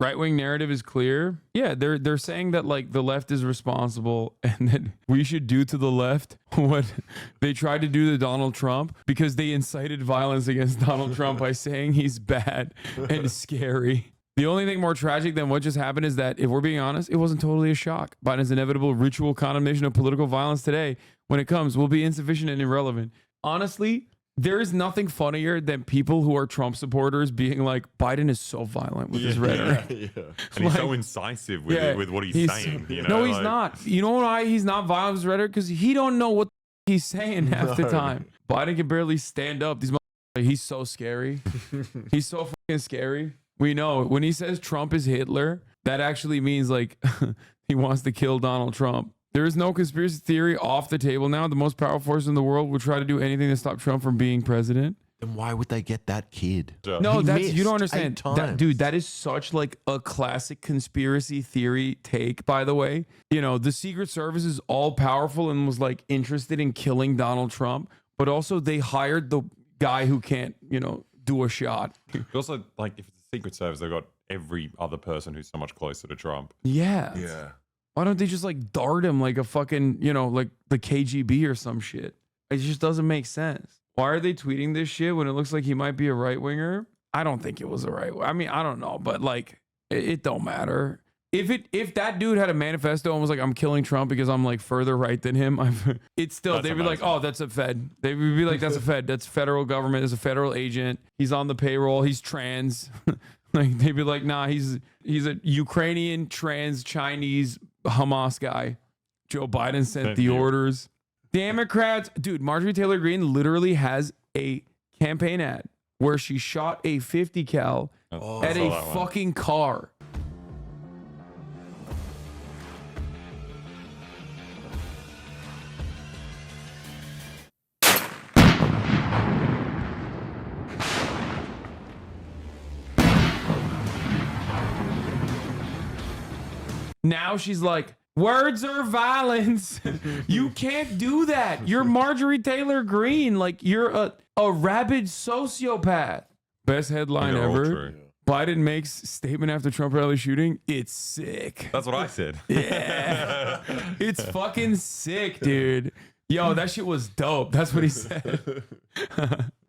right-wing narrative is clear. Yeah, they're saying that like the left is responsible and that we should do to the left what they tried to do to Donald Trump because they incited violence against Donald Trump by saying he's bad and scary. The only thing more tragic than what just happened is that, if we're being honest, it wasn't totally a shock. Biden's inevitable ritual condemnation of political violence today, when it comes, will be insufficient and irrelevant. Honestly, there is nothing funnier than people who are Trump supporters being like, Biden is so violent with his rhetoric. And he's so incisive with what he's saying. You know? No, he's not. You know why he's not violent with his rhetoric? Because he don't know what he's saying half the time. Biden can barely stand up. He's so scary. He's so fucking scary. We know when he says Trump is Hitler, that actually means like he wants to kill Donald Trump. There is no conspiracy theory off the table now. The most powerful force in the world will try to do anything to stop Trump from being president. Then why would they get that kid? No, you don't understand. Dude, that is such like a classic conspiracy theory take, by the way. You know, the Secret Service is all powerful and was like interested in killing Donald Trump, but also they hired the guy who can't, do a shot. Also, like, if it's the Secret Service, they've got every other person who's so much closer to Trump. Yeah. Yeah. Why don't they just like dart him like a fucking, like the KGB or some shit? It just doesn't make sense. Why are they tweeting this shit when it looks like he might be a right winger? I don't think it was a right. I mean, I don't know, but like, it don't matter. If that dude had a manifesto and was like, I'm killing Trump because I'm like further right than him, they'd be like, oh, that's a Fed. They would be like, that's a Fed. That's federal government. It's a federal agent. He's on the payroll. He's trans. Like they'd be like, nah, he's a Ukrainian trans Chinese Hamas guy. Joe Biden sent the orders. Democrats, dude, Marjorie Taylor Greene literally has a campaign ad where she shot a 50 cal at a fucking car. Now she's like, words are violence. You can't do that. You're Marjorie Taylor Greene. Like, you're a rabid sociopath. Best headline ever. Biden makes statement after Trump rally shooting. It's sick. That's what I said. Yeah. It's fucking sick, dude. Yo, that shit was dope. That's what he said.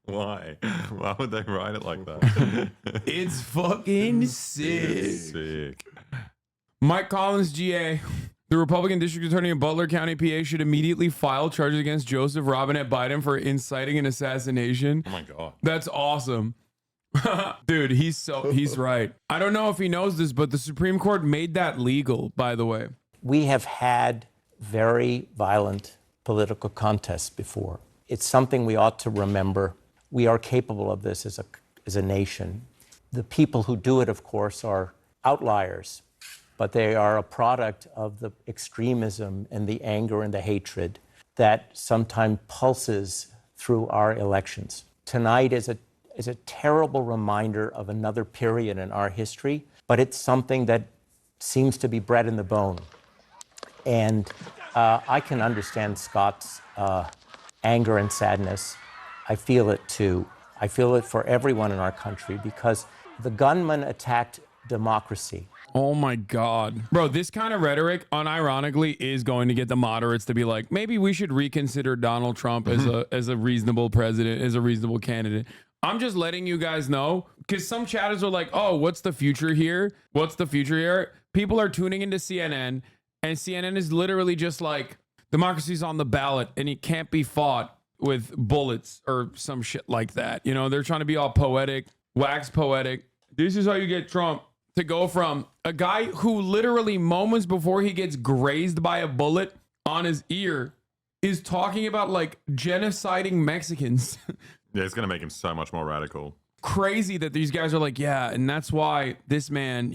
Why? Why would they write it like that? It's fucking sick. It's sick. Mike Collins, GA. The Republican District Attorney in Butler County, PA, should immediately file charges against Joseph Robinette Biden for inciting an assassination. Oh my God. That's awesome. Dude, he's right. I don't know if he knows this, but the Supreme Court made that legal, by the way. We have had very violent political contests before. It's something we ought to remember. We are capable of this as a nation. The people who do it, of course, are outliers, but they are a product of the extremism and the anger and the hatred that sometimes pulses through our elections. Tonight is a terrible reminder of another period in our history, but it's something that seems to be bred in the bone. And I can understand Scott's anger and sadness. I feel it too. I feel it for everyone in our country because the gunman attacked democracy. Oh my God. Bro, this kind of rhetoric unironically is going to get the moderates to be like, maybe we should reconsider Donald Trump as a reasonable president, as a reasonable candidate. I'm just letting you guys know, because some chatters are like, oh, what's the future here? What's the future here? People are tuning into CNN, and CNN is literally just like, democracy's on the ballot and it can't be fought with bullets or some shit like that. You know, they're trying to be all poetic, wax poetic. This is how you get Trump to go from a guy who literally moments before he gets grazed by a bullet on his ear is talking about like genociding Mexicans. Yeah, it's going to make him so much more radical. Crazy that these guys are like, yeah, and that's why this man,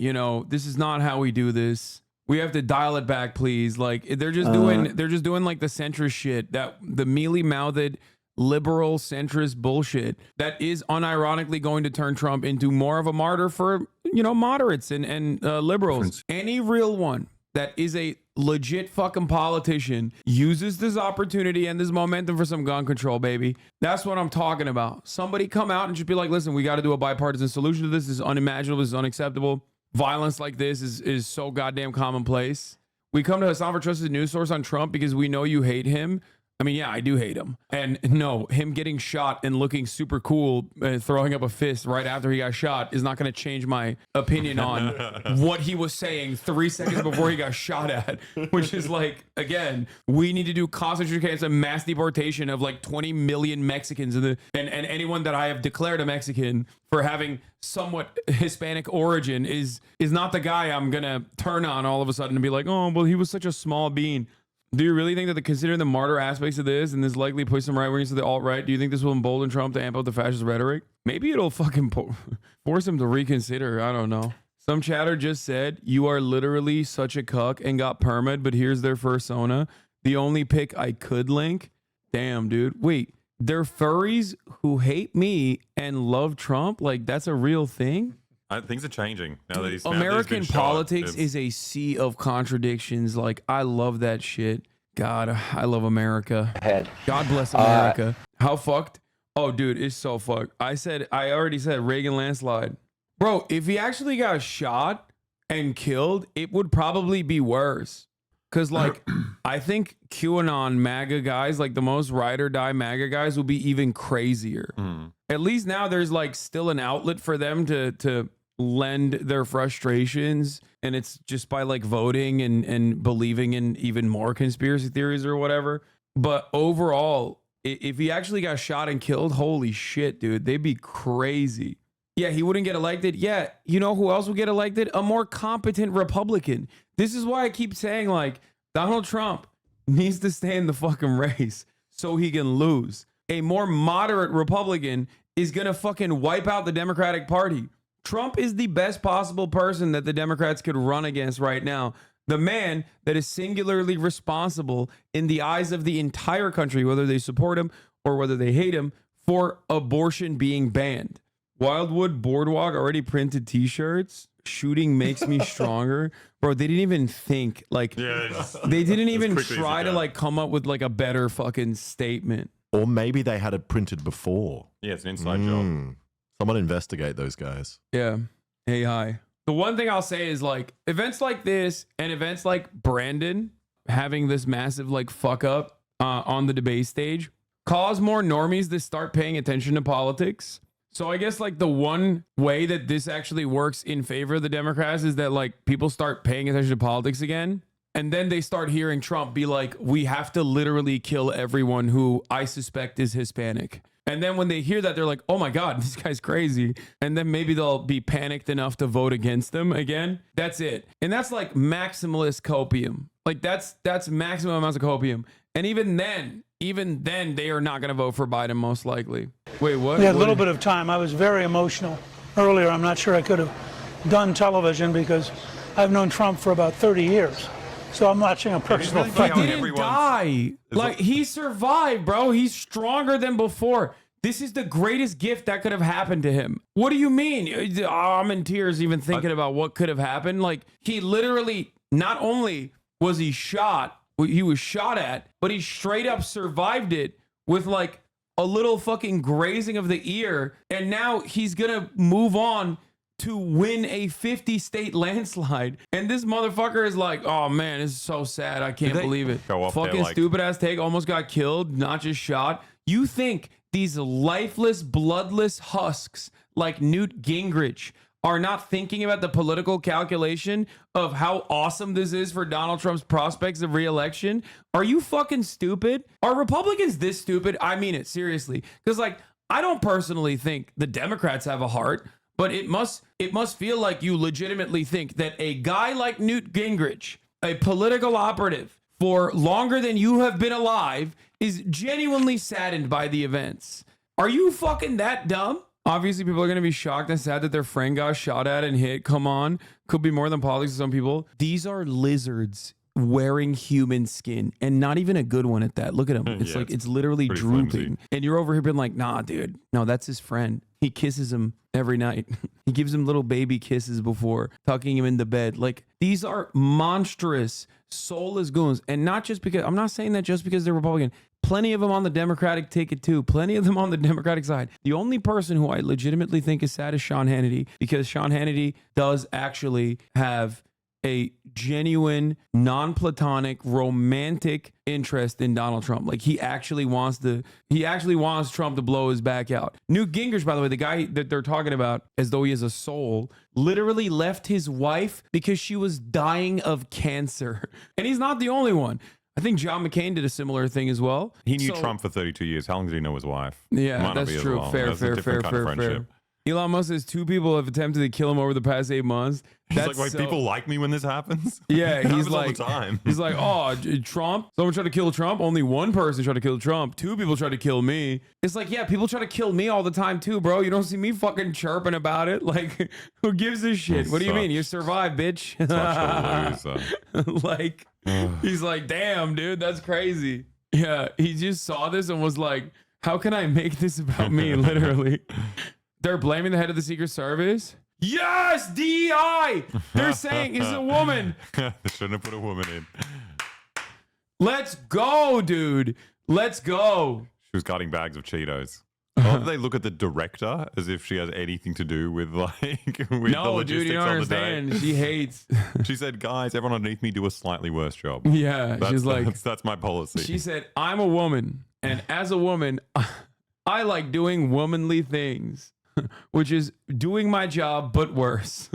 this is not how we do this. We have to dial it back, please. Like they're just doing like the centrist shit, that the mealy-mouthed liberal centrist bullshit that is unironically going to turn Trump into more of a martyr for, moderates and liberals. Any real one that is a legit fucking politician uses this opportunity and this momentum for some gun control, baby. That's what I'm talking about. Somebody come out and just be like, listen, we got to do a bipartisan solution to this. This is unimaginable. This is unacceptable. violence like this is so goddamn commonplace. We come to Hassan for trusted news source on Trump because we know you hate him. I mean, yeah, I do hate him. And no, him getting shot and looking super cool and throwing up a fist right after he got shot is not going to change my opinion on what he was saying 3 seconds before he got shot at, which is like, again, we need to do concentration camps and mass deportation of like 20 million Mexicans and anyone that I have declared a Mexican for having somewhat Hispanic origin is not the guy I'm going to turn on all of a sudden and be like, oh, well, he was such a small bean. Do you really think that considering the martyr aspects of this and this likely push some right wingers to the alt-right, do you think this will embolden Trump to amp up the fascist rhetoric? Maybe it'll fucking force him to reconsider. I don't know. Some chatter just said, you are literally such a cuck and got permit, but here's their fursona. The only pic I could link. Damn, dude. Wait, they're furries who hate me and love Trump? Like, that's a real thing? Things are changing now that he's American politics shot. is a sea of contradictions. Like, I love that shit. God, I love America. God bless America. How fucked? Oh, dude, it's so fucked. I already said Reagan landslide. Bro, if he actually got shot and killed, it would probably be worse. Because, like, I think QAnon MAGA guys, like the most ride or die MAGA guys, will be even crazier. At least now there's, like, still an outlet for them to lend their frustrations. And it's just by, like, voting and believing in even more conspiracy theories or whatever. But overall, if he actually got shot and killed, holy shit, dude, they'd be crazy. Yeah, he wouldn't get elected. Yeah, you know who else would get elected? A more competent Republican. This is why I keep saying, like, Donald Trump needs to stay in the fucking race so he can lose. A more moderate Republican is going to fucking wipe out the Democratic Party. Trump is the best possible person that the Democrats could run against right now. The man that is singularly responsible in the eyes of the entire country, whether they support him or whether they hate him, for abortion being banned. Wildwood Boardwalk already printed t-shirts. Shooting makes me stronger. Bro, they didn't even think, like, they didn't even try to, like, come up with, like, a better fucking statement. Or maybe they had it printed before. Yeah, it's an inside job. Someone investigate those guys. Yeah. Hey, hi. The one thing I'll say is, like, events like this and events like Brandon having this massive, like, fuck up on the debate stage cause more normies to start paying attention to politics. So I guess, like, the one way that this actually works in favor of the Democrats is that, like, people start paying attention to politics again. And then they start hearing Trump be like, we have to literally kill everyone who I suspect is Hispanic. And then when they hear that, they're like, oh my God, this guy's crazy. And then maybe they'll be panicked enough to vote against them again. That's it. And that's like maximalist copium. Like, that's maximum amounts of copium. And even then they are not going to vote for Biden, most likely. Wait, what? We had a little bit of time. I was very emotional earlier. I'm not sure I could have done television because I've known Trump for about 30 years. So I'm watching a personal fight. He didn't die. Like, he survived, bro. He's stronger than before. This is the greatest gift that could have happened to him. What do you mean? Oh, I'm in tears even thinking about what could have happened. Like, he literally, not only was he shot, he was shot at, but he straight up survived it with, like, a little fucking grazing of the ear. And now he's going to move on to win a 50-state landslide. And this motherfucker is like, oh man, this is so sad. I can't believe it. Fucking stupid ass take, almost got killed, not just shot. You think these lifeless, bloodless husks like Newt Gingrich are not thinking about the political calculation of how awesome this is for Donald Trump's prospects of re-election? Are you fucking stupid? Are Republicans this stupid? I mean it, seriously. Because, like, I don't personally think the Democrats have a heart. But it must feel like you legitimately think that a guy like Newt Gingrich, a political operative for longer than you have been alive, is genuinely saddened by the events. Are you fucking that dumb? Obviously, people are going to be shocked and sad that their friend got shot at and hit. Come on. Could be more than politics to some people. These are lizards wearing human skin, and not even a good one at that. Look at him. It's like, it's literally drooping. Flimsy. And you're over here being like, nah, dude. No, that's his friend. He kisses him every night. He gives him little baby kisses before tucking him into bed. Like, these are monstrous, soulless goons. And not just because, I'm not saying that just because they're Republican. Plenty of them on the Democratic ticket too. Plenty of them on the Democratic side. The only person who I legitimately think is sad is Sean Hannity, because Sean Hannity does actually have a genuine, non-platonic, romantic interest in Donald Trump. Like he actually wants Trump to blow his back out. Newt Gingrich, by the way, the guy that they're talking about as though he has a soul, literally left his wife because she was dying of cancer. And he's not the only one. I think John McCain did a similar thing as well. He knew Trump for 32 years. How long did he know his wife? Yeah, Might not that's be as true. long. Fair, That's a fair, different fair, kind of fair, friendship. fair. Elon Musk says 2 people have attempted to kill him over the past 8 months. He's That's like, wait, so- people like me when this happens? Yeah, It he's happens like, all the time. he's like, oh, Trump. Someone tried to kill Trump. Only one person tried to kill Trump. 2 people tried to kill me. It's like, yeah, people try to kill me all the time too, bro. You don't see me fucking chirping about it. Like, who gives a shit? What do you mean? You survived, bitch. Such a loser. Like, he's like, damn, dude, that's crazy. Yeah, he just saw this and was like, how can I make this about me? Literally. They're blaming the head of the Secret Service. Yes, DEI. They're saying it's a woman. They shouldn't have put a woman in. Let's go, dude. Let's go. She was cutting bags of Cheetos. How do they look at the director as if she has anything to do with with the No, logistics dude, you don't of the day? understand. She hates. She said, "Guys, everyone underneath me do a slightly worse job." Yeah, she's like, that's my policy. she said, I'm a woman, and as a woman, I like doing womanly things, which is doing my job but worse.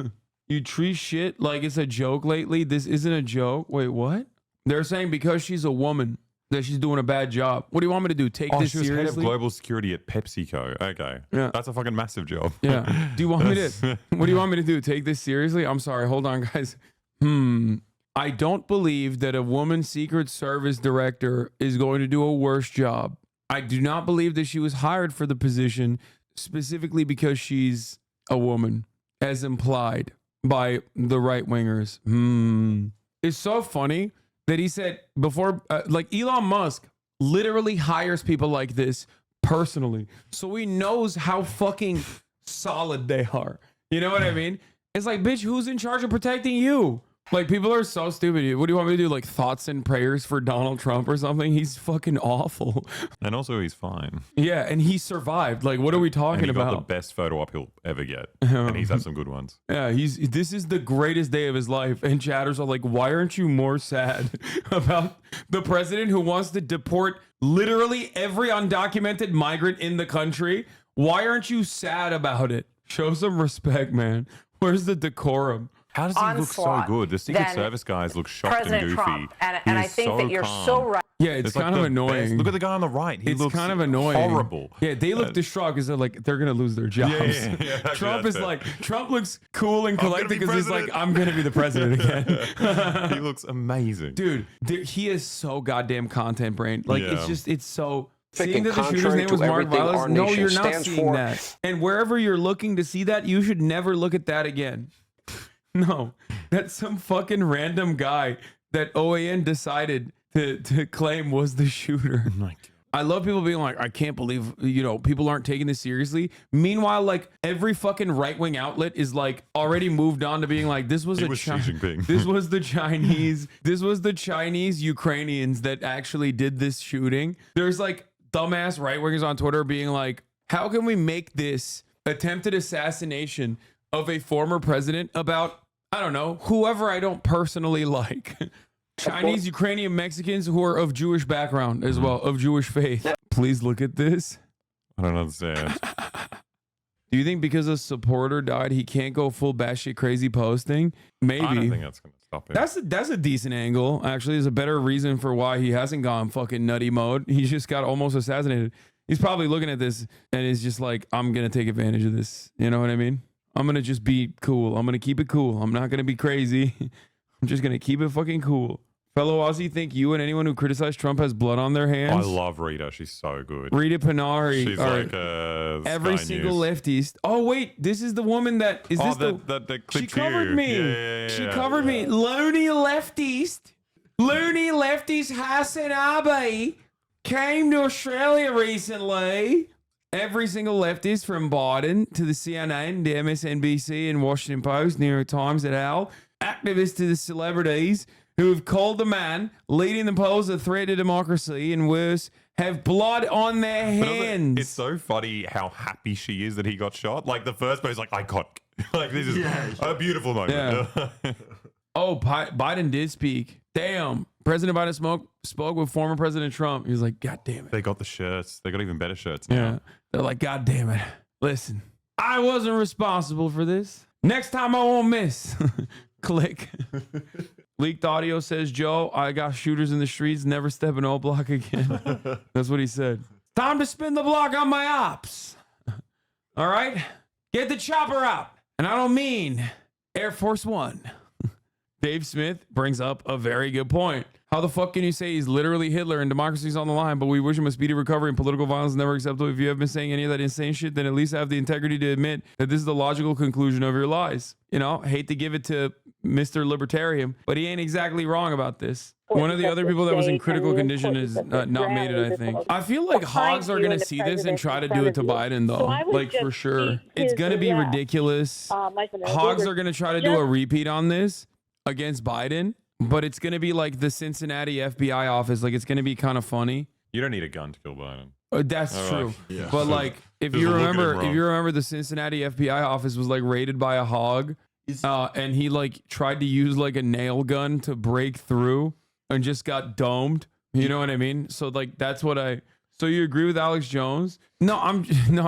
You treat shit like it's a joke lately. This isn't a joke. Wait, what? They're saying because she's a woman that she's doing a bad job. What do you want me to do? Take this she was head of seriously? global security at PepsiCo. Okay, Yeah. that's a fucking massive job. Yeah. Do you want me to? What do you want me to do? Take this seriously? I'm sorry. Hold on, guys. I don't believe that a woman Secret Service director is going to do a worse job. I do not believe that she was hired for the position specifically because she's a woman, as implied by the right wingers. It's so funny that he said before, like Elon Musk literally hires people like this personally. So he knows how fucking solid they are. You know what I mean? It's like, bitch, who's in charge of protecting you? Like, people are so stupid. What do you want me to do? Like, thoughts and prayers for Donald Trump or something? He's fucking awful. And also, he's fine. Yeah, and he survived. Like, what are we And talking he got about? the best photo op he'll ever get, and he's had some good ones. Yeah, this is the greatest day of his life. And chatters are like, why aren't you more sad about the president who wants to deport literally every undocumented migrant in the country? Why aren't you sad about it? Show some respect, man. Where's the decorum? How does he look so good? The Secret Service guys look shocked President and goofy. Trump. And I think that you're calm. so right. Yeah, it's like kind of the annoying. best. Look at the guy on the right. He It's looks kind of annoying. horrible. Yeah, they look distraught because they're like, they're going to lose their jobs. Yeah, actually, Trump that's is fair. like, Trump looks cool and gonna collected be because he's like, president. I'm going to be the president again. He looks amazing. Dude, he is so goddamn content brain. Like, Yeah. it's so. Thinking Seeing that the shooter's contrary name to was Mark everything our Vilas, no, nation you're not stands seeing for. that. And wherever you're looking to see that, you should never look at that again. No, that's some fucking random guy that OAN decided to claim was the shooter. Oh my God. I love people being like, I can't believe, people aren't taking this seriously. Meanwhile, like, every fucking right-wing outlet is like already moved on to being like, this was It was Xi Jinping. this was the Chinese Ukrainians that actually did this shooting. There's like dumbass right-wingers on Twitter being like, how can we make this attempted assassination of a former president about, I don't know, whoever I don't personally like? Chinese, Ukrainian, Mexicans who are of Jewish background as well, of Jewish faith. Please look at this. I don't understand. Do you think because a supporter died, he can't go full batshit crazy posting? Maybe. I don't think that's going to stop him. That's a decent angle. Actually, there's a better reason for why he hasn't gone fucking nutty mode. He just got almost assassinated. He's probably looking at this and is just like, I'm going to take advantage of this. You know what I mean? I'm going to just be cool. I'm going to keep it cool. I'm not going to be crazy. I'm just going to keep it fucking cool. Fellow Aussie, think you and anyone who criticized Trump has blood on their hands? I love Rita. She's so good. Rita Panari. She's like every Sky single News. leftist. Oh wait, this is the woman that is this that she clipped covered you. me. Yeah. She covered me. Loony leftist HasanAbi came to Australia recently. Every single leftist from Biden to the CNN, the MSNBC and Washington Post, New York Times et al., activists to the celebrities who have called the man leading the polls a threat to democracy and worse, have blood on their But also, hands. it's so funny how happy she is that he got shot. Like the first post, like iconic. Like this is a beautiful moment. Yeah. Oh, Biden did speak. Damn. President Biden spoke with former President Trump. He was like, God damn it. They got the shirts. They got even better shirts now. Yeah. They're like, God damn it. Listen, I wasn't responsible for this. Next time I won't miss. Click. Leaked audio says, Joe, I got shooters in the streets. Never step in O Block again. That's what he said. Time to spin the block on my ops. All right? Get the chopper out. And I don't mean Air Force One. Dave Smith brings up a very good point. How the fuck can you say he's literally Hitler and democracy's on the line, but we wish him a speedy recovery and political violence is never acceptable? If you have been saying any of that insane shit, then at least have the integrity to admit that this is the logical conclusion of your lies. You know, hate to give it to Mr. Libertarian, but he ain't exactly wrong about this. One of the other people that was in critical condition is not made it, I think. I feel like hogs are going to see this and try to do it to Biden, though. Like, for sure. It's going to be ridiculous. Hogs are going to try to do a repeat on this against Biden, but it's going to be like the Cincinnati FBI office. Like, it's going to be kind of funny. You don't need a gun to kill Biden. That's true. Yeah. But like, if you remember the Cincinnati FBI office was like raided by a hog, and he like tried to use like a nail gun to break through and just got domed. You know what I mean? So like, that's what so you agree with Alex Jones? No, I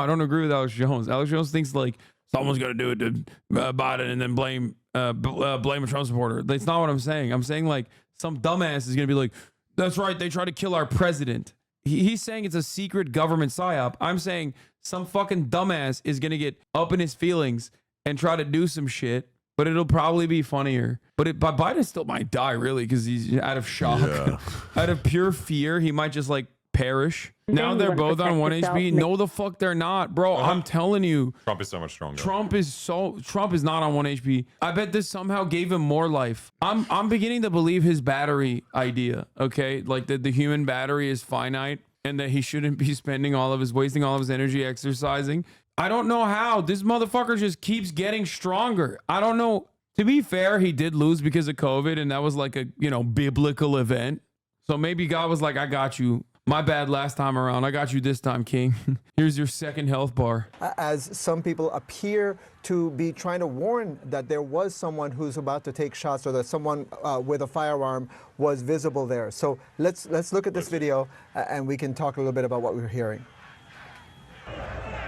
don't agree with Alex Jones. Alex Jones thinks like someone's going to do it to Biden and then blame a Trump supporter. That's not what I'm saying. I'm saying like some dumbass is going to be like, that's right, they try to kill our president. He's saying it's a secret government psyop. I'm saying some fucking dumbass is going to get up in his feelings and try to do some shit, but it'll probably be funnier. But Biden still might die, really, because he's out of shock. Yeah. Out of pure fear, he might just like perish. Now they're both on 1 HP. No, the fuck they're not, bro. I'm telling you. Trump is so much stronger. Trump is not on 1 HP. I bet this somehow gave him more life. I'm beginning to believe his battery idea, okay? Like that the human battery is finite and that he shouldn't be wasting all of his energy exercising. I don't know how. This motherfucker just keeps getting stronger. I don't know. To be fair, he did lose because of COVID, and that was like a, biblical event. So maybe God was like, I got you. My bad last time around. I got you this time, King. Here's your second health bar. As some people appear to be trying to warn that there was someone who's about to take shots or that someone with a firearm was visible there. So let's look at this video and we can talk a little bit about what we're hearing.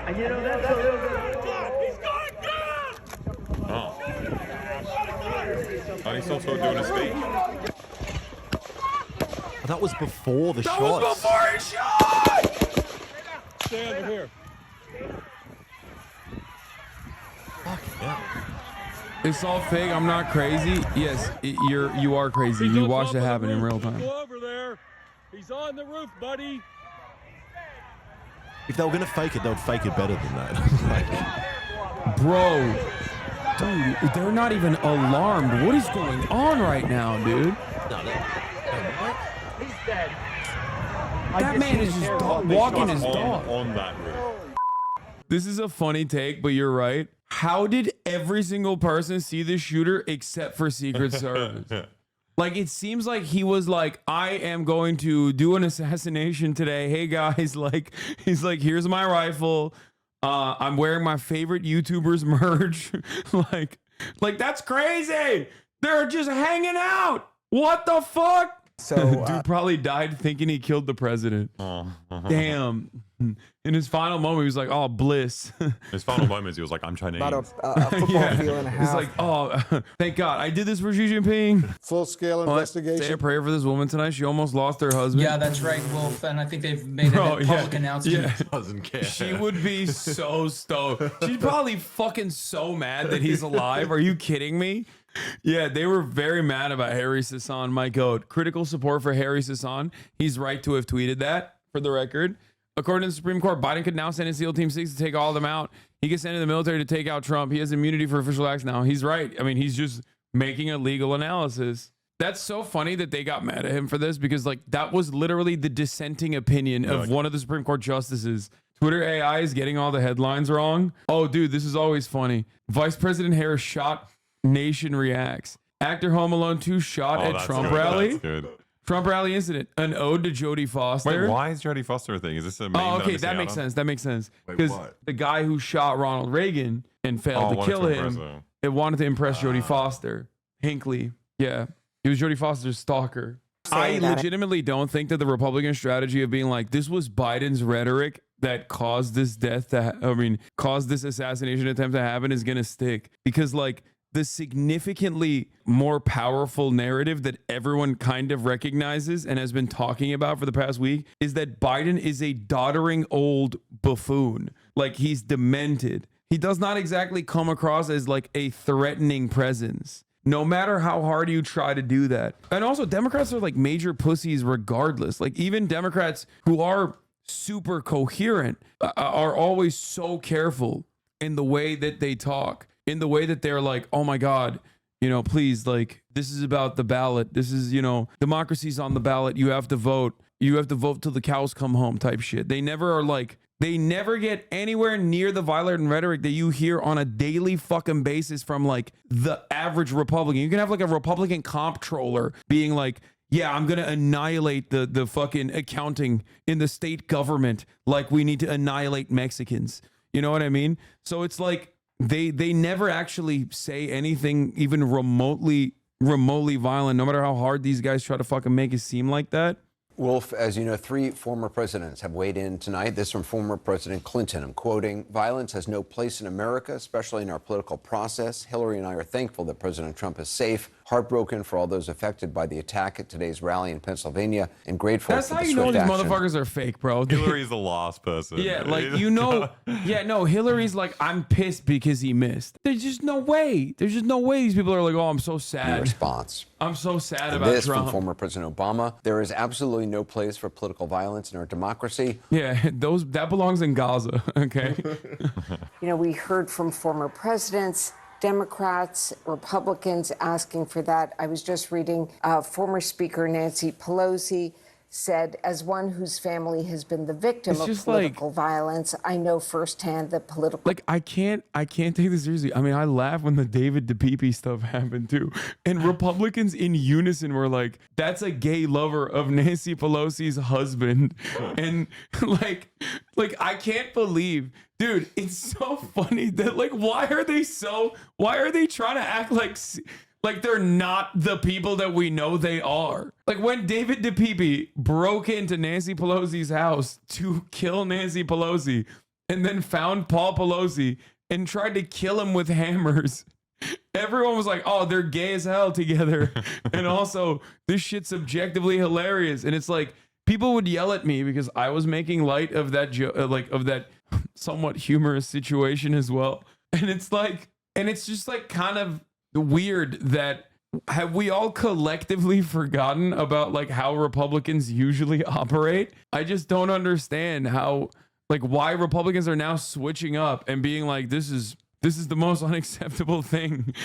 And you know, that's a little bit... Oh. Oh, he's also doing a speech. That was before the shots. That was before he shot! Stay under here. Fuck yeah. It's all fake. I'm not crazy. Yes, you are crazy. You watched it happen in real time. Go over there. He's on the roof, buddy. If they were going to fake it, they would fake it better than that. Bro. Dude, they're not even alarmed. What is going on right now, dude? He's dead. That man is just walking his dog. On that roof. This is a funny take, but you're right. How did every single person see the shooter except for Secret Service? Like, it seems like he was like, I am going to do an assassination today. Hey, guys, like, he's like, here's my rifle. I'm wearing my favorite YouTubers merch. like that's crazy. They're just hanging out. What the fuck? So, dude probably died thinking he killed the president. Damn. In his final moment, he was like, oh, bliss. His final moments, he was like, I'm Chinese. about a football field and a half. He's like, oh, thank God. I did this for Xi Jinping. Full-scale investigation. Say a prayer for this woman tonight. She almost lost her husband. Yeah, that's right, Wolf. And I think they've made a public announcement. Yeah. Doesn't care. She would be so stoked. She's probably fucking so mad that he's alive. Are you kidding me? Yeah, they were very mad about Harry Sasson, my goat. Critical support for Harry Sasson. He's right to have tweeted that, for the record. According to the Supreme Court, Biden could now send in SEAL Team 6 to take all of them out. He could send in the military to take out Trump. He has immunity for official acts now. He's right. I mean, he's just making a legal analysis. That's so funny that they got mad at him for this because, like, that was literally the dissenting opinion of one of the Supreme Court justices. Twitter AI is getting all the headlines wrong. Oh, dude, this is always funny. Vice President Harris shot, nation reacts. Actor Home Alone 2 shot at Trump rally. That's good. Trump rally incident, an ode to Jodie Foster. Wait, why is Jodie Foster a thing? Is this a meme? Oh, okay, I'm that missing makes out on? sense. That makes sense. Wait, Because what? the guy who shot Ronald Reagan and failed to wanted kill impress him, her. it wanted to impress Jodie Foster. Hinckley. Yeah. He was Jodie Foster's stalker. I legitimately don't think that the Republican strategy of being like, this was Biden's rhetoric that caused this caused this assassination attempt to happen is going to stick. Because, like, the significantly more powerful narrative that everyone kind of recognizes and has been talking about for the past week is that Biden is a doddering old buffoon. Like, he's demented. He does not exactly come across as like a threatening presence, no matter how hard you try to do that. And also, Democrats are like major pussies regardless. Like, even Democrats who are super coherent are always so careful in the way that they talk, in the way that they're like, oh my God, you know, please, like, this is about the ballot. This is, you know, democracy's on the ballot. You have to vote. You have to vote till the cows come home type shit. They never are like, they never get anywhere near the violent rhetoric that you hear on a daily fucking basis from like the average Republican. You can have like a Republican comptroller being like, yeah, I'm going to annihilate the fucking accounting in the state government like we need to annihilate Mexicans. You know what I mean? So it's like, they never actually say anything even remotely violent, no matter how hard these guys try to fucking make it seem like that. Wolf, as you know, 3 former presidents have weighed in tonight. This from former President Clinton. I'm quoting, "Violence has no place in America, especially in our political process. Hillary and I are thankful that President Trump is safe, heartbroken for all those affected by the attack at today's rally in Pennsylvania, and grateful That's for how the you know swift these action." motherfuckers are fake, bro. Hillary's the last person. Yeah, like, you know, yeah, no, Hillary's like, I'm pissed because he missed. There's just no way. There's just no way these people are like, oh, I'm so In sad. response. I'm so sad And about this Trump. from former President Obama. "There is absolutely no place for political violence in our democracy." Yeah, that belongs in Gaza, okay? You know, we heard from former presidents, Democrats, Republicans asking for that. I was just reading former Speaker Nancy Pelosi said, as one whose family has been the victim It's of just political violence, I know firsthand that political... Like, I can't take this seriously. I mean, I laugh when the David DePipe stuff happened too. And Republicans in unison were like, that's a gay lover of Nancy Pelosi's husband. And like I can't believe, dude, it's so funny that like, why are they trying to act like they're not the people that we know they are? Like, when David DePipe broke into Nancy Pelosi's house to kill Nancy Pelosi and then found Paul Pelosi and tried to kill him with hammers, everyone was like, oh, they're gay as hell together. And also, this shit's subjectively hilarious. And it's like, people would yell at me because I was making light of that of that somewhat humorous situation as well. And it's like, and it's just like kind of weird that, have we all collectively forgotten about like how Republicans usually operate? I just don't understand how, like, why Republicans are now switching up and being like, this is the most unacceptable thing.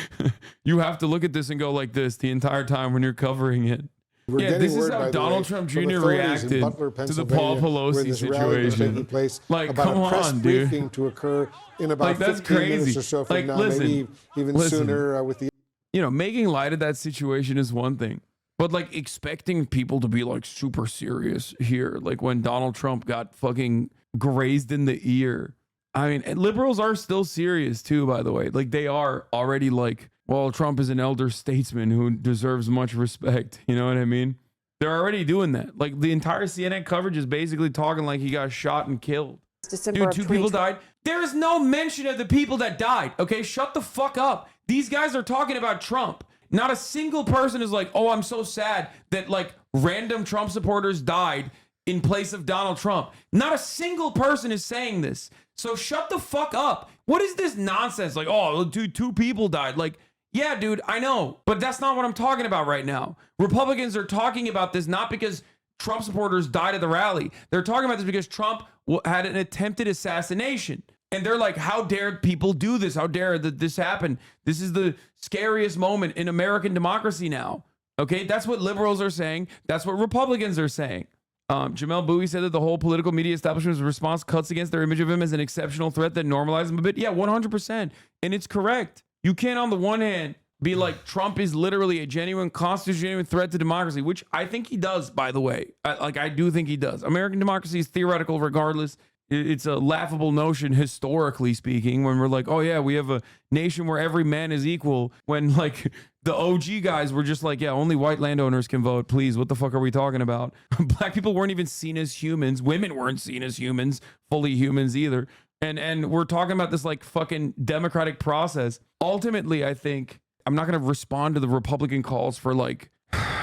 You have to look at this and go like this the entire time when you're covering it. Yeah, this is how Donald Trump Jr. reacted to the Paul Pelosi situation. Like, come on, dude. To occur in about like, that's 15 crazy. minutes or so from Like, now, listen, maybe even sooner with the... You know, making light of that situation is one thing, but like expecting people to be like super serious here, like when Donald Trump got fucking grazed in the ear. I mean, and liberals are still serious too, by the way. Like, they are already like, well, Trump is an elder statesman who deserves much respect. You know what I mean? They're already doing that. Like, the entire CNN coverage is basically talking like he got shot and killed. Dude, 2 people died. There is no mention of the people that died. Okay, shut the fuck up. These guys are talking about Trump. Not a single person is like, oh, I'm so sad that like random Trump supporters died in place of Donald Trump. Not a single person is saying this. So shut the fuck up. What is this nonsense? Like, oh, dude, 2 people died. Like, yeah, dude, I know, but that's not what I'm talking about right now. Republicans are talking about this not because Trump supporters died at the rally. They're talking about this because Trump had an attempted assassination. And they're like, how dare people do this? How dare this happen? This is the scariest moment in American democracy now. Okay, that's what liberals are saying. That's what Republicans are saying. Jamel Bowie said that the whole political media establishment's response cuts against their image of him as an exceptional threat that normalizes him a bit. Yeah, 100%. And it's correct. You can't, on the one hand, be like, Trump is literally a genuine constitutional threat to democracy, which I think he does, by the way. I do think he does. American democracy is theoretical regardless. It's a laughable notion, historically speaking, when we're like, oh yeah, we have a nation where every man is equal, when like the OG guys were just like, yeah, only white landowners can vote. Please, what the fuck are we talking about? Black people weren't even seen as humans. Women weren't seen as humans, fully humans either. And we're talking about this like fucking democratic process. Ultimately, I think I'm not going to respond to the Republican calls for like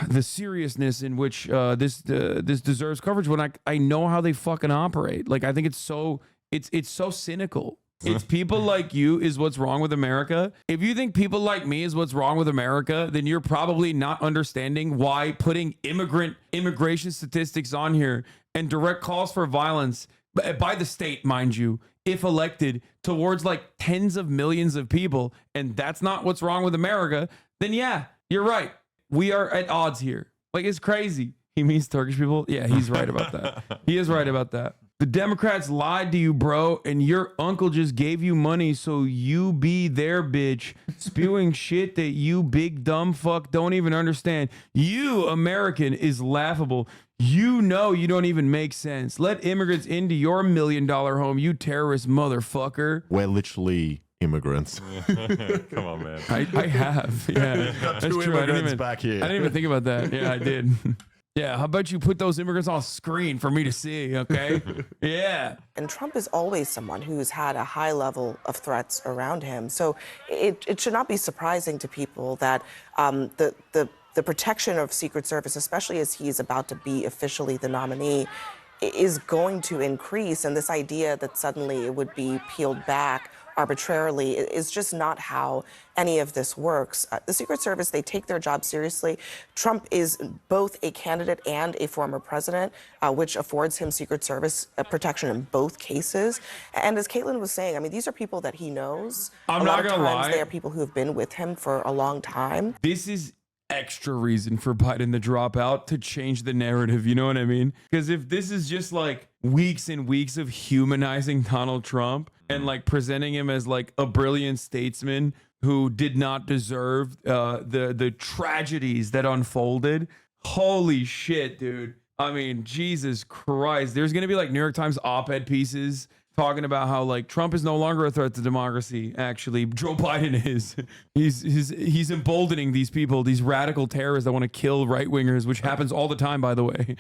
the seriousness in which this deserves coverage when I know how they fucking operate. Like, I think it's so cynical. It's people like you is what's wrong with America. If you think people like me is what's wrong with America, then you're probably not understanding why putting immigration statistics on here and direct calls for violence by the state, mind you, if elected, towards like tens of millions of people, and that's not what's wrong with America, then yeah, you're right. We are at odds here. Like, it's crazy. He means Turkish people. Yeah, he's right about that. He is right about that. The Democrats lied to you, bro, and your uncle just gave you money so you be their bitch, spewing shit that you big dumb fuck don't even understand. You, American, is laughable. You know you don't even make sense. Let immigrants into your $1 million home, you terrorist motherfucker. We're literally immigrants. Come on, man. I have. Yeah, that's two true. immigrants back here. I didn't even think about that. Yeah, I did. Yeah, how about you put those immigrants on screen for me to see, okay? Yeah. And Trump is always someone who's had a high level of threats around him. So it should not be surprising to people that the protection of Secret Service, especially as he's about to be officially the nominee, is going to increase. And this idea that suddenly it would be peeled back arbitrarily is just not how any of this works. The Secret Service, they take their job seriously. Trump is both a candidate and a former president, which affords him Secret Service protection in both cases. And as Caitlin was saying, I mean, these are people that he knows. I'm not gonna lie. They are people who have been with him for a long time. This is extra reason for Biden to drop out, to change the narrative. You know what I mean? Because if this is just like weeks and weeks of humanizing Donald Trump and like presenting him as like a brilliant statesman who did not deserve the tragedies that unfolded, holy shit, dude. I mean, Jesus Christ. There's going to be like New York Times op-ed pieces talking about how like Trump is no longer a threat to democracy. Actually, Joe Biden is. He's emboldening these people, these radical terrorists that want to kill right wingers, which happens all the time, by the way.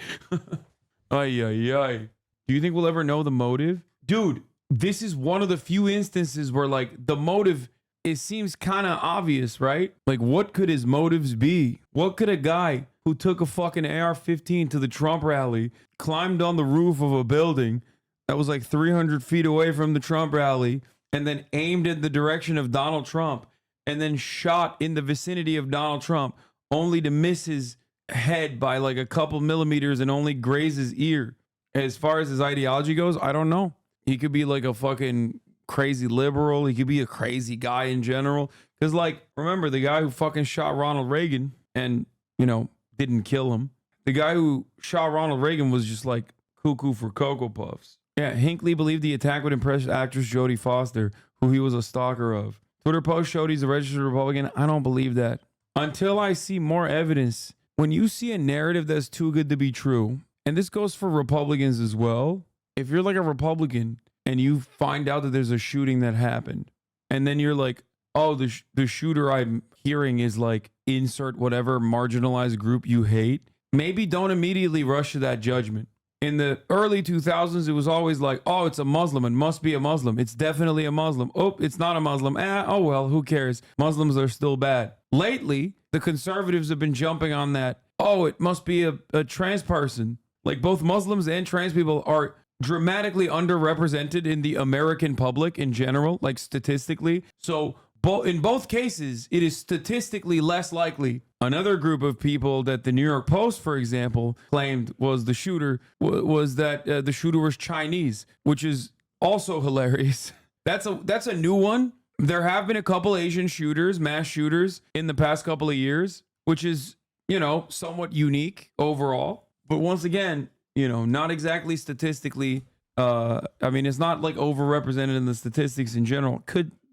Ay, ay, ay. Do you think we'll ever know the motive? Dude, this is one of the few instances where like the motive, it seems kind of obvious, right? Like, what could his motives be? What could a guy who took a fucking AR-15 to the Trump rally, climbed on the roof of a building that was like 300 feet away from the Trump rally, and then aimed in the direction of Donald Trump, and then shot in the vicinity of Donald Trump, only to miss his head by like a couple millimeters and only graze his ear? As far as his ideology goes, I don't know. He could be like a fucking crazy liberal. He could be a crazy guy in general. Because, like, remember the guy who fucking shot Ronald Reagan and, you know, didn't kill him? The guy who shot Ronald Reagan was just like cuckoo for Cocoa Puffs. Yeah, Hinckley believed the attack would impress actress Jodie Foster, who he was a stalker of. Twitter post showed he's a registered Republican. I don't believe that. Until I see more evidence. When you see a narrative that's too good to be true, and this goes for Republicans as well, if you're like a Republican and you find out that there's a shooting that happened, and then you're like, oh, the shooter I'm hearing is like insert whatever marginalized group you hate, maybe don't immediately rush to that judgment. In the early 2000s, it was always like, oh, it's a Muslim and must be a Muslim. It's definitely a Muslim. Oh, it's not a Muslim. Oh, well, who cares? Muslims are still bad. Lately, the conservatives have been jumping on that. Oh, it must be a trans person. Like, both Muslims and trans people are dramatically underrepresented in the American public in general, like statistically. So in both cases, it is statistically less likely. Another group of people that the New York Post, for example, claimed was the shooter was that the shooter was Chinese, which is also hilarious. That's a new one. There have been a couple Asian shooters, mass shooters in the past couple of years, which is, you know, somewhat unique overall. But once again, you know, not exactly statistically. I mean, it's not like overrepresented in the statistics in general.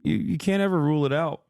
You can't ever rule it out.